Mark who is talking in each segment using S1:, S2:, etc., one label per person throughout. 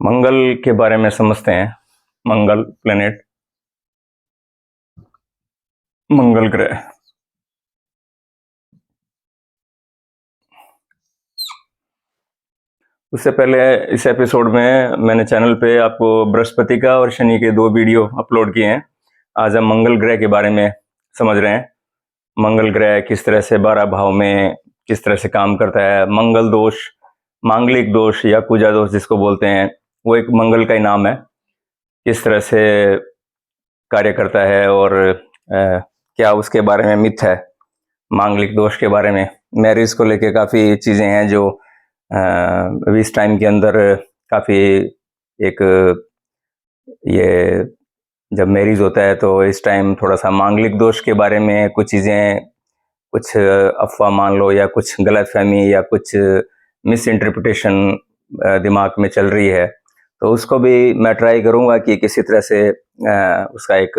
S1: मंगल के बारे में समझते हैं। मंगल प्लेनेट, मंगल ग्रह। उससे पहले इस एपिसोड में मैंने चैनल पे आपको बृहस्पति का और शनि के 2 वीडियो अपलोड किए हैं। आज हम मंगल ग्रह के बारे में समझ रहे हैं। मंगल ग्रह किस तरह से 12 भाव में किस तरह से काम करता है। मंगल दोष, मांगलिक दोष या कुजा दोष जिसको बोलते हैं, वो एक मंगल का ही नाम है। किस तरह से कार्य करता है और क्या उसके बारे में मिथ है मांगलिक दोष के बारे में। मैरिज को लेके काफ़ी चीज़ें हैं जो अभी इस टाइम के अंदर काफ़ी एक ये जब मैरिज होता है तो इस टाइम थोड़ा सा मांगलिक दोष के बारे में कुछ चीज़ें, कुछ अफवाह मान लो या कुछ गलतफहमी या कुछ मिस इंटरप्रिटेशन दिमाग में चल रही है, तो उसको भी मैं ट्राई करूँगा कि किसी तरह से उसका एक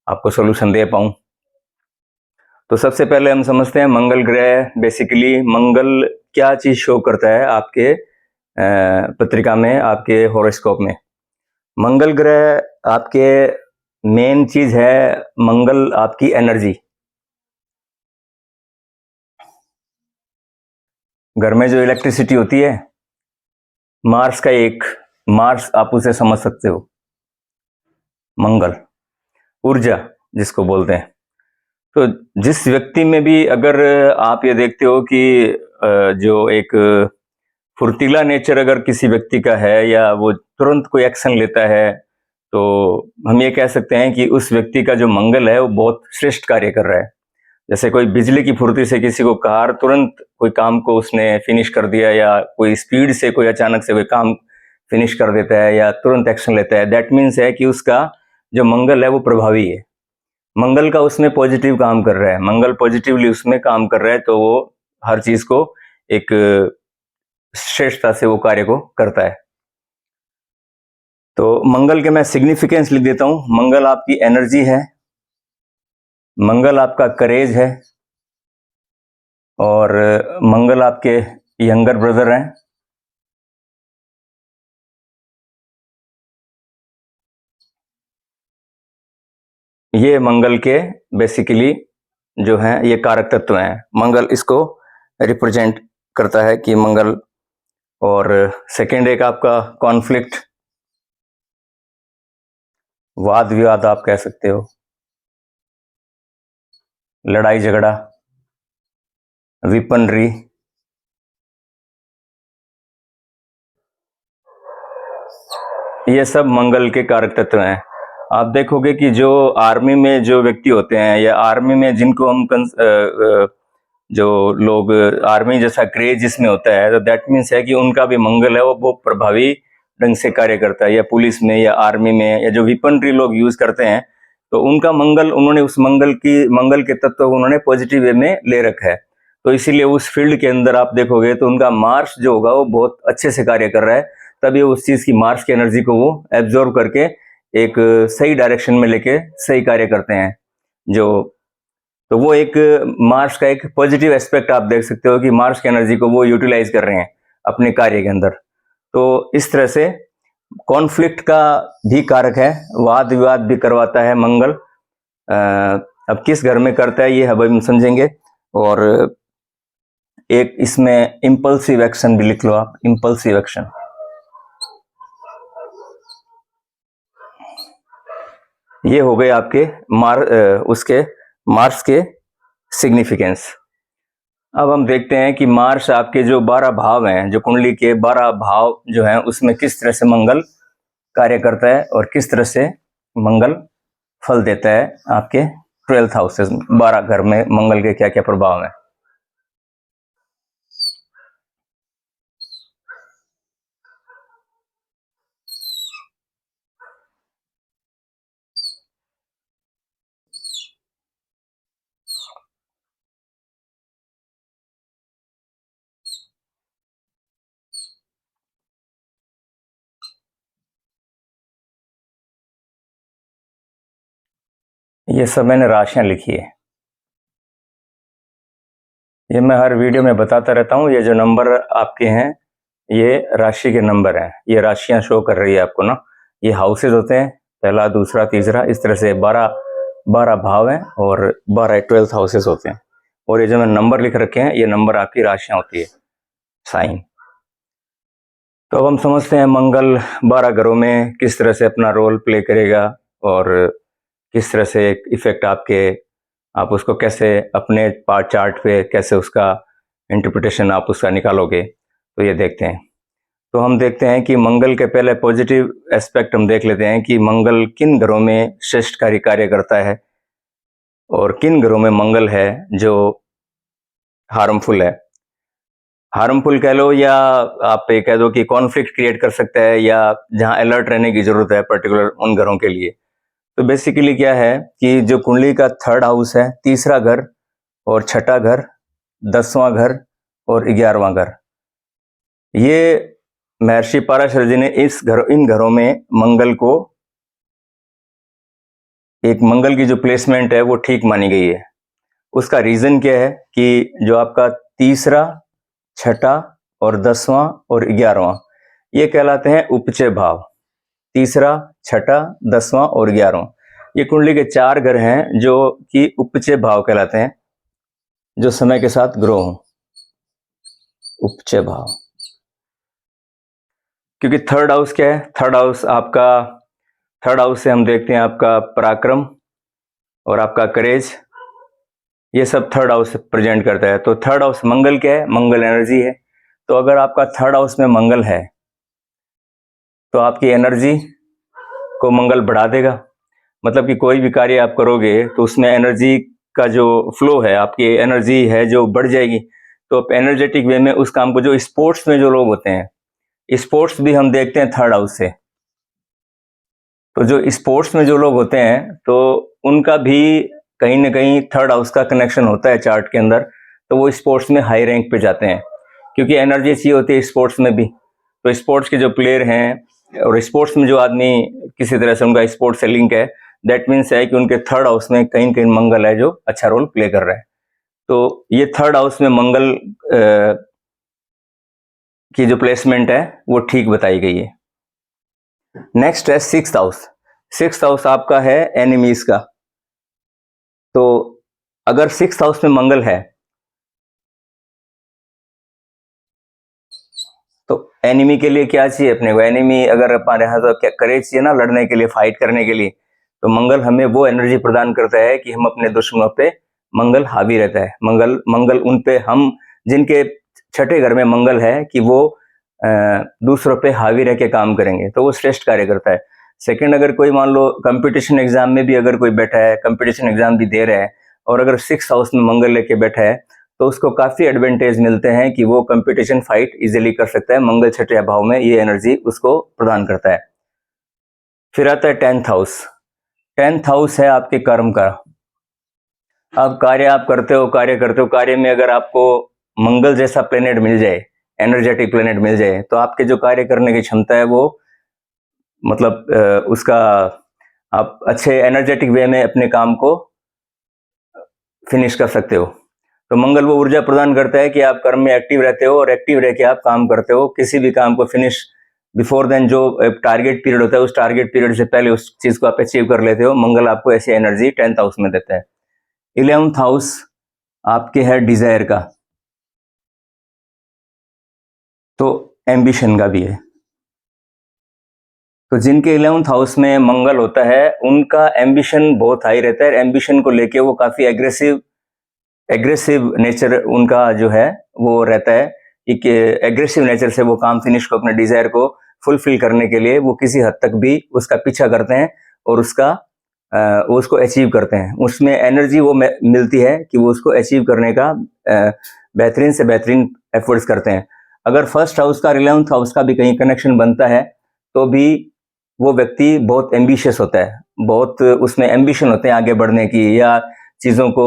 S1: आपको सोल्यूशन दे पाऊँ। तो सबसे पहले हम समझते हैं मंगल ग्रह। बेसिकली मंगल क्या चीज़ शो करता है आपके पत्रिका में, आपके हॉरोस्कोप में। मंगल ग्रह आपके मेन चीज़ है, मंगल आपकी एनर्जी। घर में जो इलेक्ट्रिसिटी होती है, मार्स का एक, मार्स आप उसे समझ सकते हो, मंगल ऊर्जा जिसको बोलते हैं। तो जिस व्यक्ति में भी अगर आप ये देखते हो कि जो एक फुर्तीला नेचर अगर किसी व्यक्ति का है या वो तुरंत कोई एक्शन लेता है, तो हम ये कह सकते हैं कि उस व्यक्ति का जो मंगल है वो बहुत श्रेष्ठ कार्य कर रहा है। जैसे कोई बिजली की फुर्ती से किसी को कार तुरंत कोई काम को उसने फिनिश कर दिया, या कोई स्पीड से कोई अचानक से कोई काम फिनिश कर देता है या तुरंत एक्शन लेता है, दैट मीन्स है कि उसका जो मंगल है वो प्रभावी है। मंगल का उसमें पॉजिटिव काम कर रहा है, मंगल पॉजिटिवली उसमें काम कर रहा है, तो वो हर चीज को एक श्रेष्ठता से वो कार्य को करता है। तो मंगल के मैं सिग्निफिकेंस लिख देता हूं। मंगल आपकी एनर्जी है, मंगल आपका करेज है, और मंगल आपके यंगर ब्रदर हैं। ये मंगल के बेसिकली जो हैं ये कारक तत्व हैं। मंगल इसको रिप्रेजेंट करता है कि मंगल। और सेकेंड एक आपका कॉन्फ्लिक्ट, वाद विवाद आप कह सकते हो, लड़ाई झगड़ा, विपनरी, ये सब मंगल के कारक तत्व हैं। आप देखोगे कि जो आर्मी में जो व्यक्ति होते हैं या आर्मी में जिनको हम जो लोग आर्मी जैसा क्रेज जिसमें होता है, तो दैट मीन्स है कि उनका भी मंगल है वो बहुत प्रभावी ढंग से कार्य करता है। या पुलिस में या आर्मी में या जो विपनरी लोग यूज करते हैं, तो उनका मंगल, उन्होंने उस मंगल के तत्व को उन्होंने पॉजिटिव वे में ले रखा है। तो इसीलिए उस फील्ड के अंदर आप देखोगे तो उनका मार्स जो होगा वो बहुत अच्छे से कार्य कर रहा है। तभी उस चीज की, मार्स की एनर्जी को वो एब्जॉर्व करके एक सही डायरेक्शन में लेके सही कार्य करते हैं। जो तो वो एक मार्स का एक पॉजिटिव एस्पेक्ट आप देख सकते हो कि मार्स की एनर्जी को वो यूटिलाइज कर रहे हैं अपने कार्य के अंदर। तो इस तरह से कॉन्फ्लिक्ट का भी कारक है, वाद विवाद भी करवाता है मंगल। अब किस घर में करता है ये अब हम समझेंगे। और एक इसमें इंपल्सिव एक्शन भी लिख लो आप, इंपल्सिव एक्शन। ये हो गए आपके उसके मार्स के सिग्निफिकेंस। अब हम देखते हैं कि मार्स आपके जो 12 भाव हैं, जो कुंडली के 12 भाव जो हैं, उसमें किस तरह से मंगल कार्य करता है और किस तरह से मंगल फल देता है आपके 12th हाउसेस, 12 घर में मंगल के क्या क्या प्रभाव हैं। ये सब मैंने राशियां लिखी है, ये मैं हर वीडियो में बताता रहता हूँ। ये जो नंबर आपके हैं ये राशि के नंबर हैं, ये राशियां शो कर रही है आपको ना, ये हाउसेज होते हैं, पहला, दूसरा, तीसरा, इस तरह से 12 भाव हैं और 12 हाउसेस होते हैं। और ये जो मैंने नंबर लिख रखे हैं, ये नंबर आपकी राशियां होती है, साइन। तो अब हम समझते हैं मंगल 12 घरों में किस तरह से अपना रोल प्ले करेगा और किस तरह से एक इफेक्ट आप उसको कैसे अपने पार्ट चार्ट पे कैसे उसका इंटरप्रिटेशन आप उसका निकालोगे, तो ये देखते हैं। तो हम देखते हैं कि मंगल के पहले पॉजिटिव एस्पेक्ट हम देख लेते हैं कि मंगल किन घरों में श्रेष्ठकारी कार्य करता है और किन घरों में मंगल है जो हार्मफुल है। हार्मफुल कह लो या आप ये कह दो कि कॉन्फ्लिक्ट क्रिएट कर सकता है या जहां अलर्ट रहने की जरूरत है पर्टिकुलर उन घरों के लिए। तो बेसिकली क्या है कि जो कुंडली का 3rd हाउस है, तीसरा घर और छठा घर, 10वां घर और 11वां घर, ये महर्षि पराशर जी ने इन घरों में मंगल को, एक मंगल की जो प्लेसमेंट है वो ठीक मानी गई है। उसका रीजन क्या है कि जो आपका तीसरा, छठा और 10वां और 11वां, ये कहलाते हैं उपचय भाव। तीसरा, छठा, 10वां और 11वां, ये कुंडली के 4 घर हैं जो कि उपचय भाव कहलाते हैं, जो समय के साथ ग्रो हो, उपचय भाव। क्योंकि 3rd हाउस क्या है, 3rd हाउस आपका, 3rd हाउस से हम देखते हैं आपका पराक्रम और आपका करेज, ये सब 3rd हाउस प्रेजेंट करता है। तो 3rd हाउस मंगल क्या है, मंगल एनर्जी है। तो अगर आपका 3rd हाउस में मंगल है तो आपकी एनर्जी को मंगल बढ़ा देगा। मतलब कि कोई भी कार्य आप करोगे तो उसमें एनर्जी का जो फ्लो है, आपकी एनर्जी है जो बढ़ जाएगी। तो आप एनर्जेटिक वे में उस काम को, जो स्पोर्ट्स में जो लोग होते हैं, स्पोर्ट्स भी हम देखते हैं 3rd हाउस से। तो जो स्पोर्ट्स में जो लोग होते हैं तो उनका भी कहीं ना कहीं 3rd हाउस का कनेक्शन होता है चार्ट के अंदर। तो वो स्पोर्ट्स में हाई रैंक पे जाते हैं क्योंकि एनर्जी चाहिए होती है स्पोर्ट्स में भी। तो स्पोर्ट्स के जो प्लेयर हैं और स्पोर्ट्स में जो आदमी किसी तरह से उनका स्पोर्ट्स से लिंक है, दैट मीन्स है कि उनके 3rd हाउस में कहीं कहीं मंगल है जो अच्छा रोल प्ले कर रहा है। तो ये 3rd हाउस में मंगल की जो प्लेसमेंट है वो ठीक बताई गई है। नेक्स्ट है 6th हाउस। 6th हाउस आपका है एनिमीज का। तो अगर 6th हाउस में मंगल है तो एनिमी के लिए क्या चाहिए अपने को, एनिमी अगर हमारे यहाँ तो क्या करेज चाहिए ना, लड़ने के लिए, फाइट करने के लिए। तो मंगल हमें वो एनर्जी प्रदान करता है कि हम अपने दुश्मनों पे, मंगल हावी रहता है। मंगल उन पे, हम जिनके छठे घर में मंगल है कि वो दूसरों पे हावी रह के काम करेंगे, तो वो श्रेष्ठ कार्य करता है। सेकंड, अगर कोई मान लो कंपटीशन एग्जाम में भी अगर कोई बैठा है, कंपटीशन एग्जाम भी दे रहा है और अगर 6th हाउस में मंगल लेके बैठा है तो उसको काफी एडवांटेज मिलते हैं कि वो कंपटीशन फाइट इजीली कर सकता है। मंगल छठे भाव में ये एनर्जी उसको प्रदान करता है। फिर आता है 10th हाउस। 10th हाउस है आपके कर्म का। अब कार्य आप करते हो, कार्य में अगर आपको मंगल जैसा प्लेनेट मिल जाए, एनर्जेटिक प्लेनेट मिल जाए, तो आपके जो कार्य करने की क्षमता है वो, मतलब उसका आप अच्छे एनर्जेटिक वे में अपने काम को फिनिश कर सकते हो। तो मंगल वो ऊर्जा प्रदान करता है कि आप कर्म में एक्टिव रहते हो और एक्टिव रह के आप काम करते हो, किसी भी काम को फिनिश बिफोर देन, जो टारगेट पीरियड होता है उस टारगेट पीरियड से पहले उस चीज को आप अचीव कर लेते हो। मंगल आपको ऐसी एनर्जी 10th हाउस में देता है। 11th हाउस आपके है डिजायर का, तो एम्बिशन का भी है। तो जिनके 11th हाउस में मंगल होता है उनका एम्बिशन बहुत हाई रहता है। एम्बिशन को लेके वो काफी एग्रेसिव नेचर उनका जो है वो रहता है कि एग्रेसिव नेचर से वो काम फिनिश को, अपने डिजायर को फुलफिल करने के लिए वो किसी हद तक भी उसका पीछा करते हैं और वो उसको अचीव करते हैं। उसमें एनर्जी वो मिलती है कि वो उसको अचीव करने का बेहतरीन से बेहतरीन एफर्ट्स करते हैं। अगर 1st हाउस का 11th हाउस का भी कहीं कनेक्शन बनता है तो भी वो व्यक्ति बहुत एम्बिशियस होता है, बहुत उसमें एम्बिशन होते हैं आगे बढ़ने की या चीजों को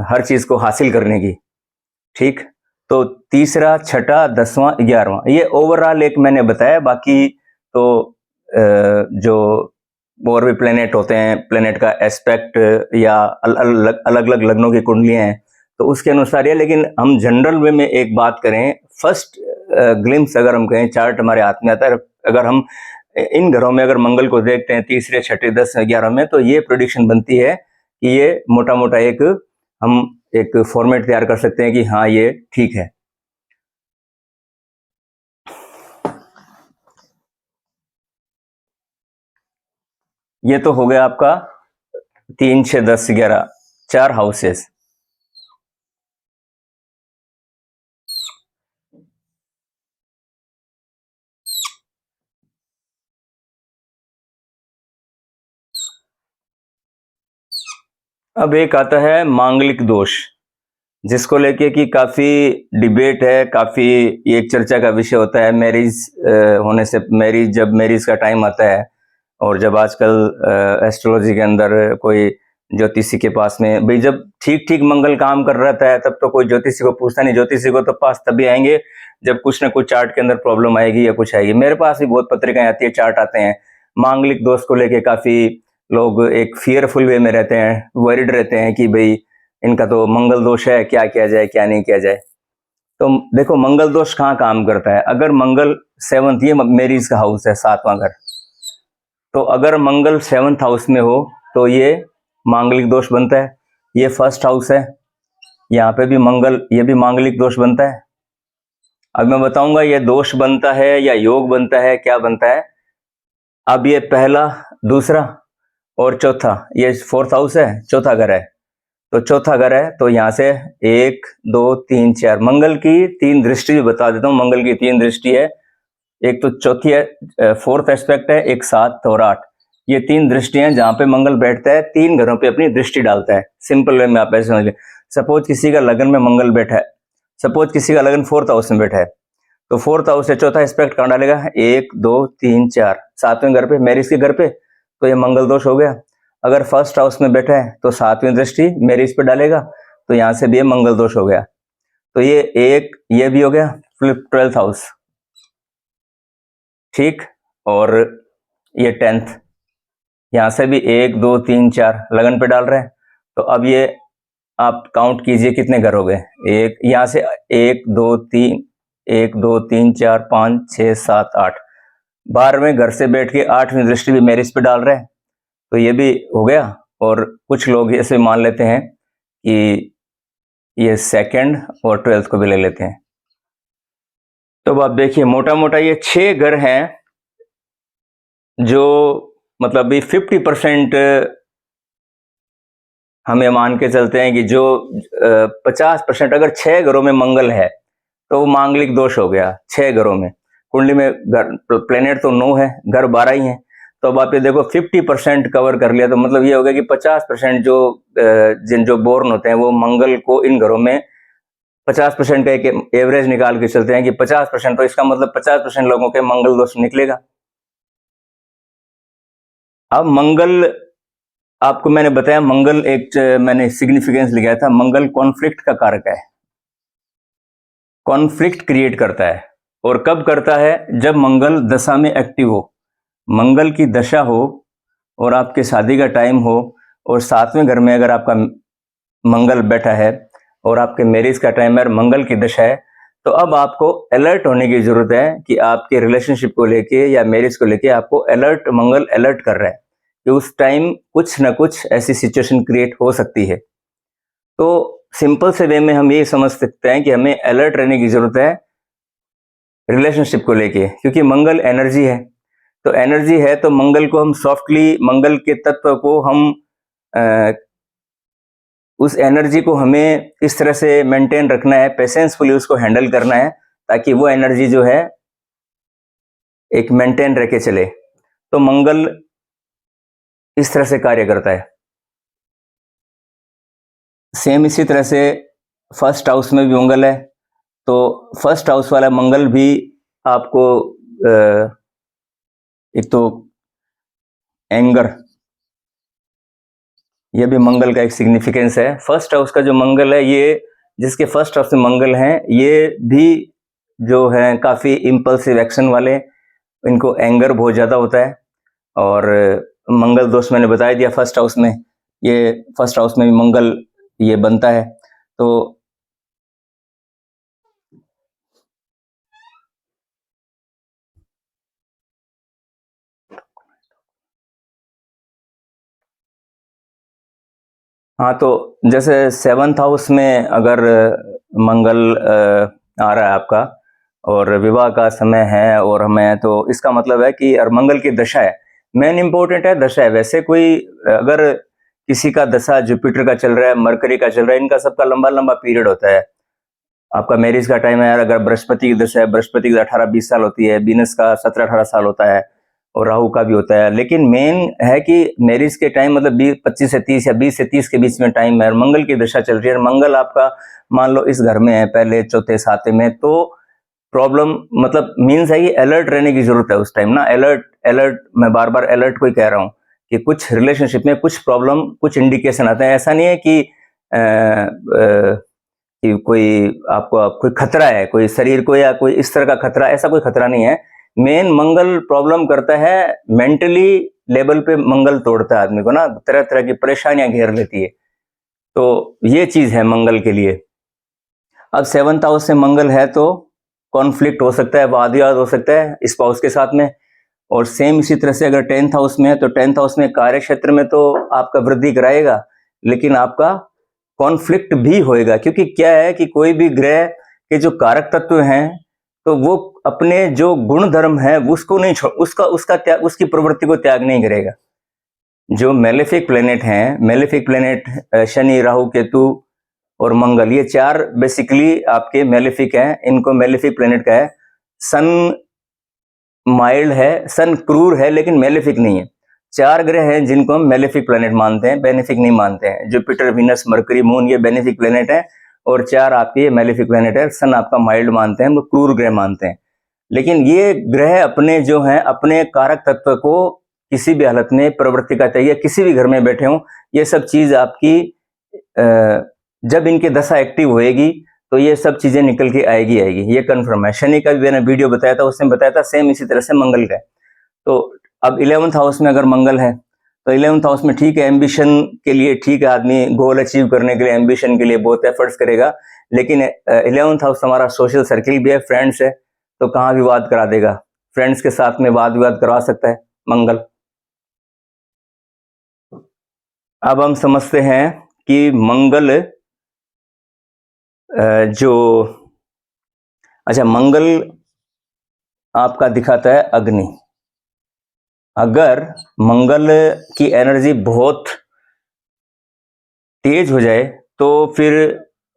S1: हर चीज को हासिल करने की। ठीक, तो तीसरा, छठा, 10वां, 11वां, ये ओवरऑल एक मैंने बताया। बाकी तो जो और भी प्लेनेट होते हैं, प्लेनेट का एस्पेक्ट या अलग अलग लग्नों की कुंडलियां हैं, तो उसके अनुसार ये। लेकिन हम जनरल वे में एक बात करें, फर्स्ट ग्लिम्स अगर हम कहें, चार्ट हमारे हाथ में आता है, अगर हम इन घरों में अगर मंगल को देखते हैं, तीसरे, छठे, 10, 11 में, तो ये प्रेडिक्शन बनती है कि ये मोटा मोटा हम एक फॉर्मेट तैयार कर सकते हैं कि हाँ ये ठीक है। ये तो हो गया आपका 3, 6, 10, 11 4 हाउसेस। अब एक आता है मांगलिक दोष, जिसको लेके कि काफी डिबेट है, काफी एक चर्चा का विषय होता है। मैरिज होने से, जब मैरिज का टाइम आता है, और जब आजकल एस्ट्रोलॉजी के अंदर कोई ज्योतिषी के पास में, भाई जब ठीक ठीक मंगल काम कर रहता है तब तो कोई ज्योतिषी को पूछता नहीं। ज्योतिषी को तो पास तभी आएंगे जब कुछ ना कुछ चार्ट के अंदर प्रॉब्लम आएगी या कुछ आएगी। मेरे पास भी बहुत पत्रिकाएं आती है, चार्ट आते हैं, मांगलिक दोष को लेके काफी लोग एक फियरफुल वे में रहते हैं, वरिड रहते हैं कि भाई इनका तो मंगल दोष है, क्या किया जाए क्या नहीं किया जाए। तो देखो मंगल दोष कहाँ काम करता है। अगर मंगल 7th, ये मैरिज का हाउस है, 7वां घर, तो अगर मंगल 7th हाउस में हो तो ये मांगलिक दोष बनता है। ये फर्स्ट हाउस है, यहाँ पे भी मंगल, ये भी मांगलिक दोष बनता है। अब मैं बताऊंगा ये दोष बनता है या योग बनता है, क्या बनता है। अब ये पहला, दूसरा और चौथा, ये 4th हाउस है, चौथा घर है। तो चौथा घर है तो यहाँ से 1, 2, 3, 4, मंगल की 3 दृष्टि भी बता देता हूँ। मंगल की 3 दृष्टि है, एक तो चौथी है, 4th एस्पेक्ट है, एक 7 और 8। ये 3 दृष्टियां जहां पे मंगल बैठता है, 3 घरों पे अपनी दृष्टि डालता है। सिंपल वे में आप ऐसे समझ लें, सपोज किसी का लगन में मंगल बैठा है, सपोज किसी का लगन 4th हाउस में बैठा है, तो 4th हाउस से चौथा एस्पेक्ट कहाँ डालेगा, 1, 2, 3, 4, 7वें घर पे, मैरिज के घर पे, तो ये मंगल दोष हो गया। अगर फर्स्ट हाउस में बैठा है तो 7वीं दृष्टि मैरिज पे डालेगा, तो यहाँ से भी ये मंगल दोष हो गया। तो ये भी हो गया। फिर 12th हाउस, ठीक, और ये 10th, यहाँ से भी 1, 2, 3, 4 लगन पे डाल रहे हैं। तो अब ये आप काउंट कीजिए कितने घर हो गए। एक यहाँ से 1, 2, 3, 1, 2, 3, 4, 5, 6, 7, 8, 12वें घर से बैठ के 8वीं दृष्टि भी मैरिज पे डाल रहे हैं, तो ये भी हो गया। और कुछ लोग ऐसे मान लेते हैं कि ये 2nd और 12th को भी ले लेते हैं। तो अब आप देखिए मोटा मोटा ये 6 घर हैं जो मतलब भी 50% हमें मान के चलते हैं कि जो 50%, अगर 6 घरों में मंगल है तो वो मांगलिक दोष हो गया। 6 घरों में, कुंडली में घर प्लेनेट तो 9 है, घर 12 ही है। तो अब आप ये देखो 50% कवर कर लिया, तो मतलब ये हो गया कि 50% जो बोर्न होते हैं वो मंगल को इन घरों में 50% का एक एवरेज निकाल के चलते हैं कि 50%, तो इसका मतलब 50% लोगों के मंगल दोष निकलेगा। अब मंगल, आपको मैंने बताया मंगल मैंने सिग्निफिकेंस लिखा था, मंगल कॉन्फ्लिक्ट का कारक है, कॉन्फ्लिक्ट क्रिएट करता है। और कब करता है, जब मंगल दशा में एक्टिव हो, मंगल की दशा हो और आपके शादी का टाइम हो, और 7वें घर में अगर आपका मंगल बैठा है और आपके मैरिज का टाइम है, मंगल की दशा है, तो अब आपको अलर्ट होने की जरूरत है कि आपके रिलेशनशिप को लेके या मैरिज को लेके आपको अलर्ट, मंगल अलर्ट कर रहा है कि उस टाइम कुछ ना कुछ ऐसी सिचुएशन क्रिएट हो सकती है। तो सिंपल से वे में हम ये समझ सकते हैं कि हमें अलर्ट रहने की जरूरत है रिलेशनशिप को लेके, क्योंकि मंगल एनर्जी है। तो एनर्जी है तो मंगल को हम सॉफ्टली, मंगल के तत्व को हम उस एनर्जी को हमें इस तरह से मेंटेन रखना है, पेशेंसफुली उसको हैंडल करना है, ताकि वो एनर्जी जो है एक मेंटेन रह के चले। तो मंगल इस तरह से कार्य करता है। सेम इसी तरह से फर्स्ट हाउस में भी मंगल है, तो फर्स्ट हाउस वाला मंगल भी आपको एक तो एंगर, ये भी मंगल का एक सिग्निफिकेंस है। फर्स्ट हाउस का जो मंगल है, ये जिसके फर्स्ट हाउस में मंगल है, ये भी जो है काफी इंपल्सिव एक्शन वाले, इनको एंगर बहुत ज्यादा होता है। और मंगल दोष मैंने बता दिया फर्स्ट हाउस में, ये फर्स्ट हाउस में भी मंगल ये बनता है। तो हाँ, तो जैसे 7th हाउस में अगर मंगल आ रहा है आपका और विवाह का समय है और हमें, तो इसका मतलब है कि और मंगल की दशा है, मेन इंपॉर्टेंट है दशा है। वैसे कोई अगर किसी का दशा जुपिटर का चल रहा है, मरकरी का चल रहा है, इनका सबका लंबा लंबा पीरियड होता है। आपका मैरिज का टाइम है यार, अगर बृहस्पति की दशा है, बृहस्पति की 18-20 साल होती है, वीनस का 17-18 साल होता है और राहु का भी होता है। लेकिन मेन है कि मैरिज के टाइम मतलब 25 से 30 या 20 से 30 के बीच में टाइम है और मंगल की दशा चल रही है। मंगल आपका मान लो इस घर में है, पहले चौथे सातवें में, तो प्रॉब्लम मतलब मीन्स है कि अलर्ट रहने की जरूरत है उस टाइम ना। अलर्ट अलर्ट, मैं बार बार अलर्ट को ही कह रहा हूँ कि कुछ रिलेशनशिप में कुछ प्रॉब्लम, कुछ इंडिकेशन आते हैं। ऐसा नहीं है कि कोई आपको कोई खतरा है, कोई शरीर को या कोई इस तरह का खतरा, ऐसा कोई खतरा नहीं है। मेन मंगल प्रॉब्लम करता है, मेंटली लेवल पे मंगल तोड़ता है आदमी को ना, तरह तरह की परेशानियां घेर लेती है। तो ये चीज है मंगल के लिए। अब 7th हाउस से मंगल है तो कॉन्फ्लिक्ट हो सकता है, वाद विवाद हो सकता है स्पाउस के साथ में। और सेम इसी तरह से अगर 10th हाउस में है तो 10th हाउस में कार्य क्षेत्र में तो आपका वृद्धि कराएगा, लेकिन आपका कॉन्फ्लिक्ट भी होएगा। क्योंकि क्या है कि कोई भी ग्रह के जो कारक तत्व हैं तो वो अपने जो गुण धर्म है उसको नहीं छोड़, उसका त्याग, उसकी प्रवृत्ति को त्याग नहीं करेगा। जो मेलेफिक प्लेनेट हैं, मेलेफिक प्लेनेट शनि, राहु, केतु और मंगल, ये चार बेसिकली आपके मेलेफिक हैं। इनको मेलेफिक प्लेनेट का है। सन माइल्ड है, सन क्रूर है, लेकिन मेलेफिक नहीं है। चार ग्रह हैं जिनको हम मेलेफिक प्लेनेट मानते हैं, बेनिफिक नहीं मानते हैं। जुपिटर, वीनस, मरकरी, मून, ये बेनिफिक प्लेनेट है और चार आपके मेलेफिक प्लेनेट है। सन आपका माइल्ड मानते हैं, वो क्रूर ग्रह मानते हैं। लेकिन ये ग्रह अपने जो हैं, अपने कारक तत्व को किसी भी हालत में प्रवृत्ति का चाहिए, किसी भी घर में बैठे हों, ये सब चीज आपकी जब इनकी दशा एक्टिव होएगी तो ये सब चीजें निकल के आएगी ये कंफर्म है। शनि का भी मैंने वीडियो बताया था, उसमें बताया था सेम इसी तरह से मंगल का। तो अब 11th हाउस में अगर मंगल है तो 11th हाउस में ठीक है, एम्बिशन के लिए ठीक है, आदमी गोल अचीव करने के लिए, एम्बिशन के लिए बहुत एफर्ट्स करेगा। लेकिन 11th हाउस हमारा सोशल सर्किल भी है, फ्रेंड्स है, तो कहाँ विवाद करा देगा, फ्रेंड्स के साथ में वाद विवाद करवा सकता है मंगल। अब हम समझते हैं कि मंगल जो, अच्छा, मंगल आपका दिखाता है अग्नि। अगर मंगल की एनर्जी बहुत तेज हो जाए तो फिर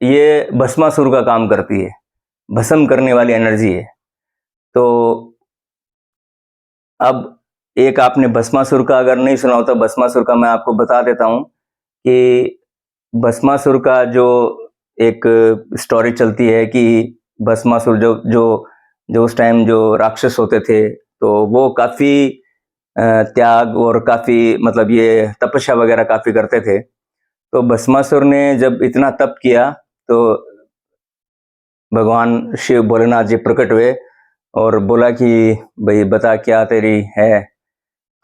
S1: ये भस्मासुर का काम करती है, भस्म करने वाली एनर्जी है। तो अब एक आपने भस्मासुर का अगर नहीं सुना हो तो भस्मासुर का मैं आपको बता देता हूं कि भस्मासुर का जो एक स्टोरी चलती है कि भस्मासुर जो जो जो उस टाइम जो राक्षस होते थे तो वो काफी त्याग और काफी मतलब ये तपस्या वगैरह काफी करते थे। तो भस्मासुर ने जब इतना तप किया तो भगवान शिव भोलेनाथ जी प्रकट हुए और बोला कि भाई बता क्या तेरी है।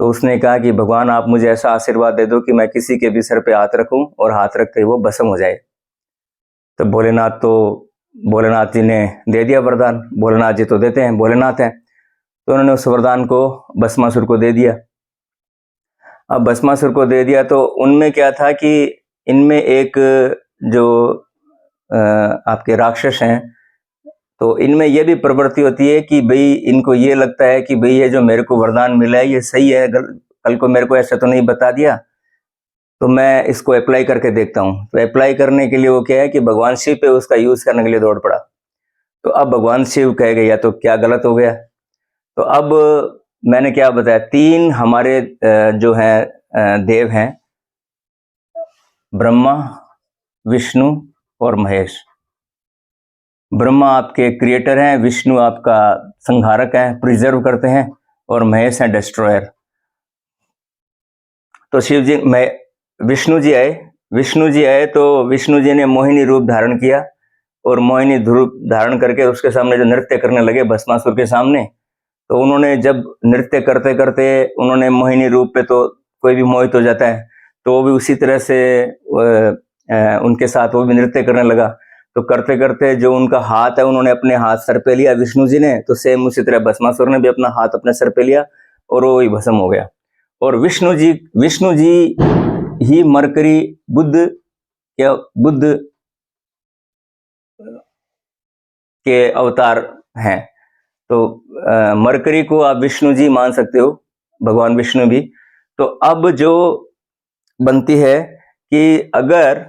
S1: तो उसने कहा कि भगवान आप मुझे ऐसा आशीर्वाद दे दो कि मैं किसी के भी सर पे हाथ रखूं और हाथ रखते ही वो भस्म हो जाए। तो भोलेनाथ जी ने दे दिया वरदान। भोलेनाथ जी तो देते हैं, भोलेनाथ हैं, तो उन्होंने उस वरदान को भस्मासुर को दे दिया। अब भस्मासुर को दे दिया तो उनमें क्या था कि इनमें एक जो आपके राक्षस हैं, तो इनमें यह भी प्रवृत्ति होती है कि भाई इनको ये लगता है कि भाई ये जो मेरे को वरदान मिला है ये सही है, कल को मेरे को ऐसा तो नहीं बता दिया, तो मैं इसको अप्लाई करके देखता हूँ। तो अप्लाई करने के लिए वो क्या है कि भगवान शिव पे उसका यूज करने के लिए दौड़ पड़ा। तो अब भगवान शिव कह गया तो क्या गलत हो गया। तो अब मैंने क्या बताया, तीन हमारे जो हैं देव हैं, ब्रह्मा, विष्णु और महेश। ब्रह्मा आपके क्रिएटर हैं, विष्णु आपका संहारक है, प्रिजर्व करते हैं, और महेश हैं डिस्ट्रॉयर। तो शिव जी विष्णु जी आए तो विष्णु जी ने मोहिनी रूप धारण किया और मोहिनी रूप धारण करके उसके सामने जो नृत्य करने लगे भस्मासुर के सामने। तो उन्होंने जब नृत्य करते करते उन्होंने मोहिनी रूप पे, तो कोई भी मोहित हो जाता है, तो वो भी उसी तरह से उनके साथ वो भी नृत्य करने लगा। तो करते करते जो उनका हाथ है उन्होंने अपने हाथ सर पे लिया विष्णु जी ने, तो सेम उसी तरह भस्मासुर ने भी अपना हाथ अपने सर पे लिया और वो ही भस्म हो गया। और विष्णु जी ही मरकरी बुद्ध के अवतार हैं। तो मरकरी को आप विष्णु जी मान सकते हो, भगवान विष्णु भी। तो अब जो बनती है कि अगर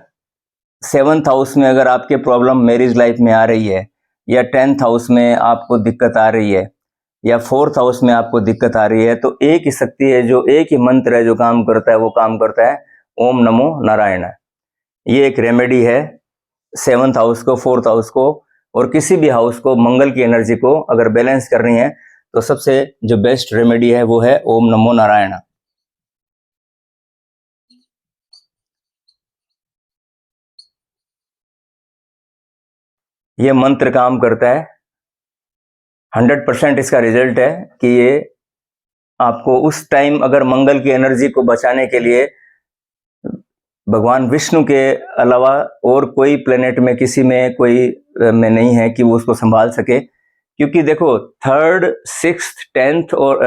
S1: 7th हाउस में अगर आपके प्रॉब्लम मैरिज लाइफ में आ रही है, या 10th हाउस में आपको दिक्कत आ रही है, या 4th हाउस में आपको दिक्कत आ रही है, तो एक ही शक्ति है, जो एक ही मंत्र है जो काम करता है, वो काम करता है ओम नमो नारायण। ये एक रेमेडी है 7th हाउस को, 4th हाउस को और किसी भी हाउस को, मंगल की एनर्जी को अगर बैलेंस करनी है तो सबसे जो बेस्ट रेमेडी है वो है ओम नमो नारायण। ये मंत्र काम करता है, 100% इसका रिजल्ट है कि ये आपको उस टाइम अगर मंगल की एनर्जी को बचाने के लिए भगवान विष्णु के अलावा और कोई प्लेनेट में किसी में कोई में नहीं है कि वो उसको संभाल सके। क्योंकि देखो 3rd, 6th, 10th और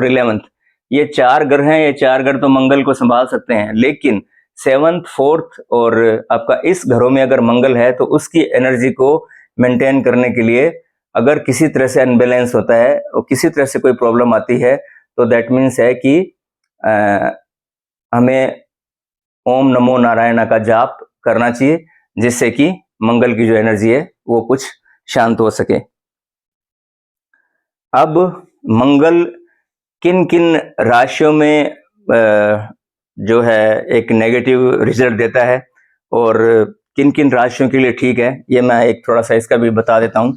S1: 11th ये 4 ग्रह हैं, ये 4 ग्रह तो मंगल को संभाल सकते हैं, लेकिन 7th, 4th और आपका इस घरों में अगर मंगल है तो उसकी एनर्जी को मेंटेन करने के लिए अगर किसी तरह से अनबैलेंस होता है और किसी तरह से कोई प्रॉब्लम आती है तो दैट मीन्स है कि हमें ओम नमो नारायण का जाप करना चाहिए, जिससे कि मंगल की जो एनर्जी है वो कुछ शांत हो सके। अब मंगल किन किन राशियों में जो है एक नेगेटिव रिजल्ट देता है और किन किन राशियों के लिए ठीक है, ये मैं एक थोड़ा सा इसका भी बता देता हूं।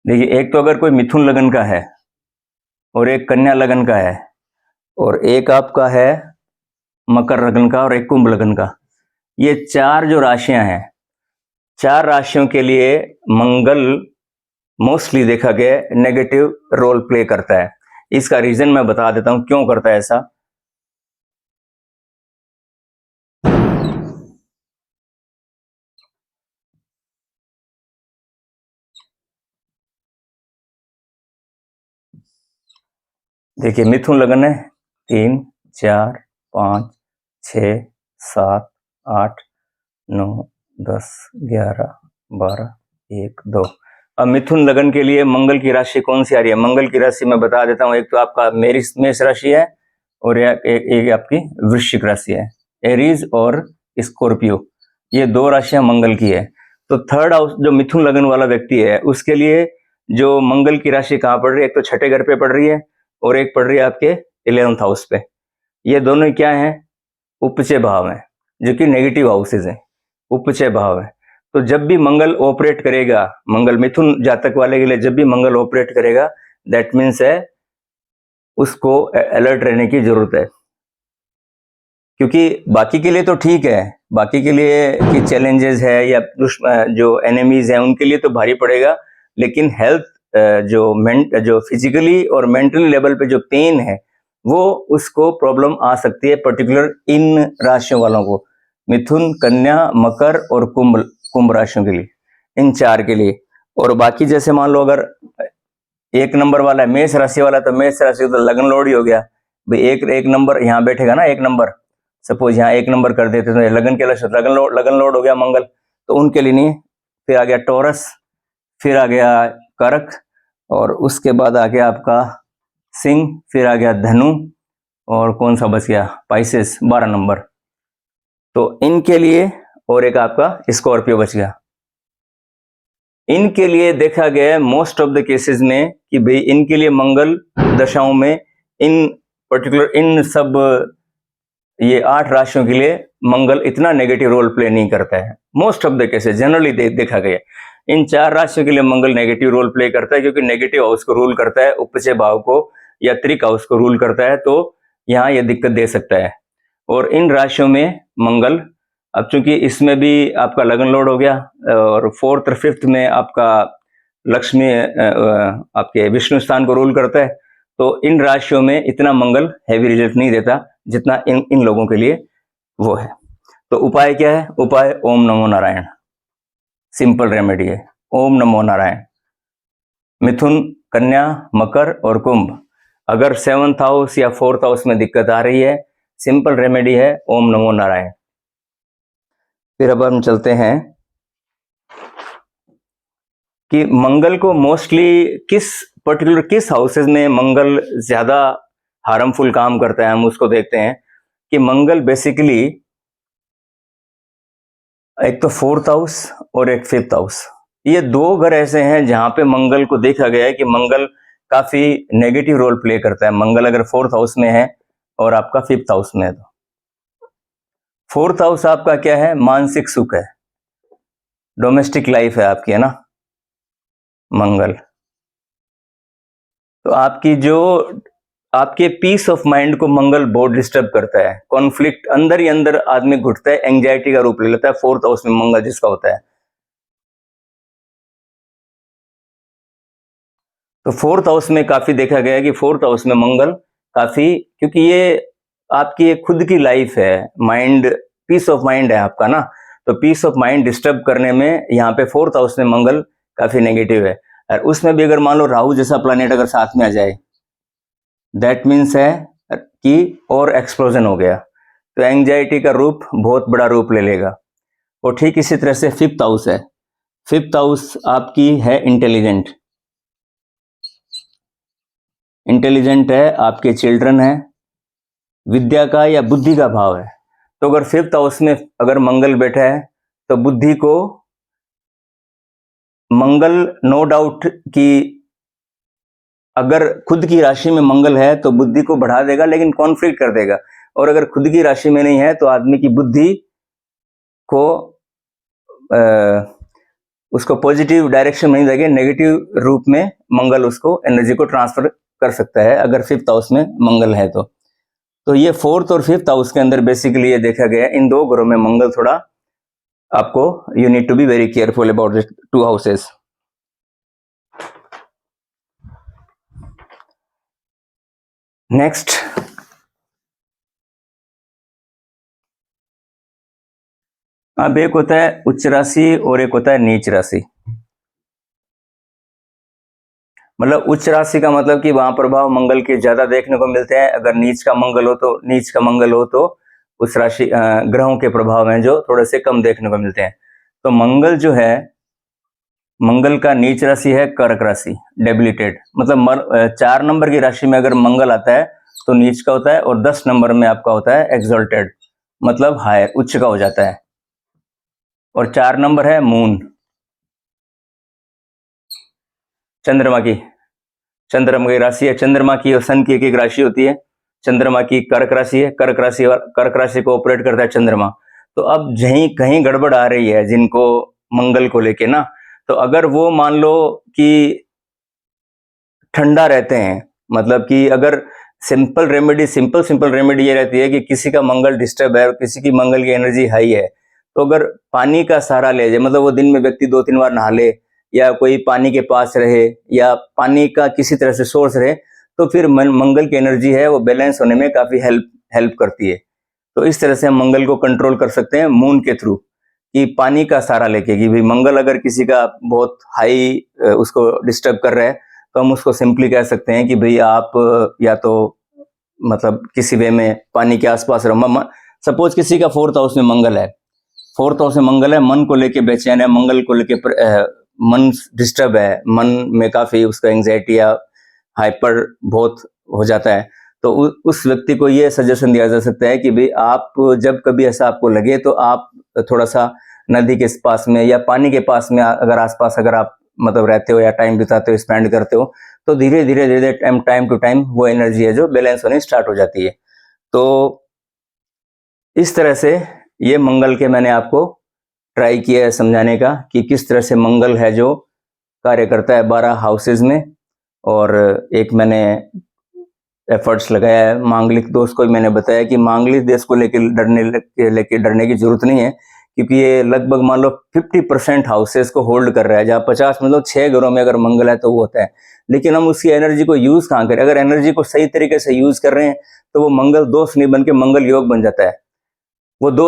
S1: देखिए, एक तो अगर कोई मिथुन लगन का है और एक कन्या लगन का है और एक आपका है मकर लगन का और एक कुंभ लगन का, ये 4 जो राशियां हैं, 4 राशियों के लिए मंगल मोस्टली देखा गया नेगेटिव रोल प्ले करता है। इसका रीजन मैं बता देता हूं क्यों करता है ऐसा। देखिए, मिथुन लगन है 3, 4, 5, 6, 7, 8, 9, 10, 11, 12, 1, 2। अब मिथुन लगन के लिए मंगल की राशि कौन सी आ रही है? मंगल की राशि मैं बता देता हूं। एक तो आपका मेष राशि है और एक आपकी वृश्चिक राशि है, एरीज और स्कॉर्पियो, ये 2 राशियां मंगल की है। तो 3rd हाउस जो मिथुन लगन वाला व्यक्ति है उसके लिए जो मंगल की राशि कहाँ पड़ रही है, एक तो 6ठे घर पे पड़ रही है और एक पड़ रही है आपके 11th हाउस पे। ये दोनों क्या हैं? उपचय भाव है, जो कि नेगेटिव हाउसेज हैं, उपचय भाव है। तो जब भी मंगल ऑपरेट करेगा, मंगल मिथुन जातक वाले के लिए जब भी मंगल ऑपरेट करेगा, दैट मीन्स है उसको अलर्ट रहने की जरूरत है। क्योंकि बाकी के लिए तो ठीक है, बाकी के लिए कि चैलेंजेस है या जो एनिमीज हैं उनके लिए तो भारी पड़ेगा, लेकिन हेल्थ जो फिजिकली और मेंटली लेवल पे जो पेन है वो उसको प्रॉब्लम आ सकती है, पर्टिकुलर इन राशियों वालों को, मिथुन, कन्या, मकर और कुंभ राशियों के लिए, इन 4 के लिए। और बाकी जैसे मान लो अगर 1 नंबर वाला है मेष राशि वाला, तो मेष राशि तो लगन लोड ही हो गया भाई। एक नंबर यहाँ बैठेगा ना, 1 नंबर, सपोज यहाँ 1 नंबर कर देते तो लगन के लगन लोड हो गया मंगल, तो उनके लिए नहीं। फिर आ गया टॉरस, फिर आ गया कर्क और उसके बाद आ गया आपका सिंह, फिर आ गया धनु और कौन सा बच गया, पाइसेस, 12 नंबर। तो इनके लिए और एक आपका स्कॉर्पियो बच गया। इनके लिए देखा गया मोस्ट ऑफ द केसेस में कि भाई इनके लिए मंगल दशाओं में इन पर्टिकुलर इन सब ये 8 राशियों के लिए मंगल इतना नेगेटिव रोल प्ले नहीं करता है। Most of the cases generally देखा गया इन 4 राशियों के लिए मंगल नेगेटिव रोल प्ले करता है, क्योंकि नेगेटिव हाउस को रूल करता है, उपचय भाव को या त्रिक हाउस को रूल करता है, तो यहाँ ये दिक्कत दे सकता है। और इन राशियों में मंगल, अब चूंकि इसमें भी आपका लगन लोड हो गया और 4th और 5th में आपका लक्ष्मी आपके विष्णु स्थान को रूल करता है, तो इन राशियों में इतना मंगल हैवी रिजल्ट नहीं देता जितना इन लोगों के लिए वो है। तो उपाय क्या है? उपाय ओम नमो नारायण, सिंपल रेमेडी है, ओम नमो नारायण। मिथुन, कन्या, मकर और कुंभ, अगर 7th हाउस या 4th हाउस में दिक्कत आ रही है, सिंपल रेमेडी है ओम नमो नारायण। फिर अब हम चलते हैं कि मंगल को मोस्टली किस हाउसेस में मंगल ज्यादा हार्मफुल काम करता है, हम उसको देखते हैं कि मंगल बेसिकली एक तो 4th हाउस और एक 5th हाउस, ये दो घर ऐसे हैं जहां पे मंगल को देखा गया है कि मंगल काफी नेगेटिव रोल प्ले करता है। मंगल अगर 4th हाउस में है और आपका 5th हाउस में है, तो 4th हाउस आपका क्या है? मानसिक सुख है, डोमेस्टिक लाइफ है आपकी, है ना मंगल। तो आपके पीस ऑफ माइंड को मंगल बहुत डिस्टर्ब करता है, कॉन्फ्लिक्ट अंदर ही अंदर आदमी घुटता है, एंजाइटी का रूप ले लेता है 4th हाउस में मंगल जिसका होता है। तो 4th हाउस में काफी देखा गया है कि 4th हाउस में मंगल काफी, क्योंकि ये आपकी एक खुद की लाइफ है, माइंड, पीस ऑफ माइंड है आपका ना, तो पीस ऑफ माइंड डिस्टर्ब करने में यहाँ पे 4th हाउस में मंगल काफी नेगेटिव है। और उसमें भी अगर मान लो राहु जैसा प्लैनेट अगर साथ में आ जाए, दैट मीन्स है कि और एक्सप्लोजन हो गया, तो एंजाइटी का रूप बहुत बड़ा रूप ले लेगा। और ठीक इसी तरह से 5th हाउस है, 5th हाउस आपकी है इंटेलिजेंट है, आपके चिल्ड्रन है, विद्या का या बुद्धि का भाव है। तो अगर 5th हाउस में अगर मंगल बैठा है तो बुद्धि को मंगल, नो डाउट कि अगर खुद की राशि में मंगल है तो बुद्धि को बढ़ा देगा लेकिन कॉन्फ्लिक्ट कर देगा, और अगर खुद की राशि में नहीं है तो आदमी की बुद्धि को उसको पॉजिटिव डायरेक्शन में नहीं देगा, नेगेटिव रूप में मंगल उसको एनर्जी को ट्रांसफर कर सकता है अगर 5th हाउस में मंगल है तो ये 4th और 5th हाउस के अंदर बेसिकली ये देखा गया इन दो ग्रहों में मंगल थोड़ा आपको, you need to be very careful about this 2 houses. Next, अब एक होता है उच्च राशि और एक होता है नीच राशि। मतलब उच्च राशि का मतलब कि वहां प्रभाव मंगल के ज्यादा देखने को मिलते हैं, अगर नीच का मंगल हो तो उस राशि ग्रहों के प्रभाव हैं जो थोड़े से कम देखने को मिलते हैं। तो मंगल जो है, मंगल का नीच राशि है कर्क राशि, डेबिलिटेड, मतलब 4 नंबर की राशि में अगर मंगल आता है तो नीच का होता है, और 10 नंबर में आपका होता है एक्सल्टेड, मतलब हायर, उच्च का हो जाता है। और 4 नंबर है मून, चंद्रमा की राशि है, चंद्रमा की और सन की एक राशि होती है, चंद्रमा की कर्क राशि है, कर्क राशि को ऑपरेट करता है चंद्रमा। तो अब कहीं गड़बड़ आ रही है जिनको मंगल को लेके ना, तो अगर वो मान लो कि ठंडा रहते हैं, मतलब कि अगर सिंपल रेमेडी ये रहती है कि किसी का मंगल डिस्टर्ब है और किसी की मंगल की एनर्जी हाई है, तो अगर पानी का सहारा ले जाए, मतलब वो दिन में व्यक्ति 2-3 बार नहा ले, या कोई पानी के पास रहे, या पानी का किसी तरह से सोर्स रहे, तो फिर मंगल की एनर्जी है वो बैलेंस होने में काफी हेल्प करती है। तो इस तरह से हम मंगल को कंट्रोल कर सकते हैं मून के थ्रू, कि पानी का सहारा लेके, कि भाई मंगल अगर किसी का बहुत हाई उसको डिस्टर्ब कर रहा है तो हम उसको सिंपली कह सकते हैं कि भाई आप या तो मतलब किसी वे में पानी के आसपास रहो। सपोज किसी का 4th हाउस में मंगल है, 4th हाउस में मंगल है, मन को लेके बेचैन है, मंगल को लेके मन डिस्टर्ब है, मन में काफी उसका एंजाइटी या हाइपर बहुत हो जाता है, तो उस व्यक्ति को ये सजेशन दिया जा सकता है कि भाई आप जब कभी ऐसा आपको लगे तो आप थोड़ा सा नदी के पास में या पानी के पास में अगर आसपास अगर आप मतलब रहते हो या टाइम बिताते हो, स्पेंड करते हो, तो धीरे धीरे टाइम टू टाइम वो एनर्जी है जो बैलेंस होने स्टार्ट हो जाती है। तो इस तरह से ये मंगल के मैंने आपको ट्राई किया है समझाने का कि किस तरह से मंगल है जो कार्य करता है 12 हाउसेज में, और एक मैंने एफर्ट्स लगाया है मांगलिक दोष को भी मैंने बताया कि मांगलिक देश को लेकर डरने की जरूरत नहीं है, क्योंकि ये लगभग मान लो 50% हाउसेस को होल्ड कर रहा है, जहाँ 50 मतलब 6 घरों में अगर मंगल है तो वो होता है, लेकिन हम उसकी एनर्जी को यूज कहाँ करें। अगर एनर्जी को सही तरीके से यूज कर रहे हैं तो वो मंगल दोष नहीं बन के मंगल योग बन जाता है। वो दोष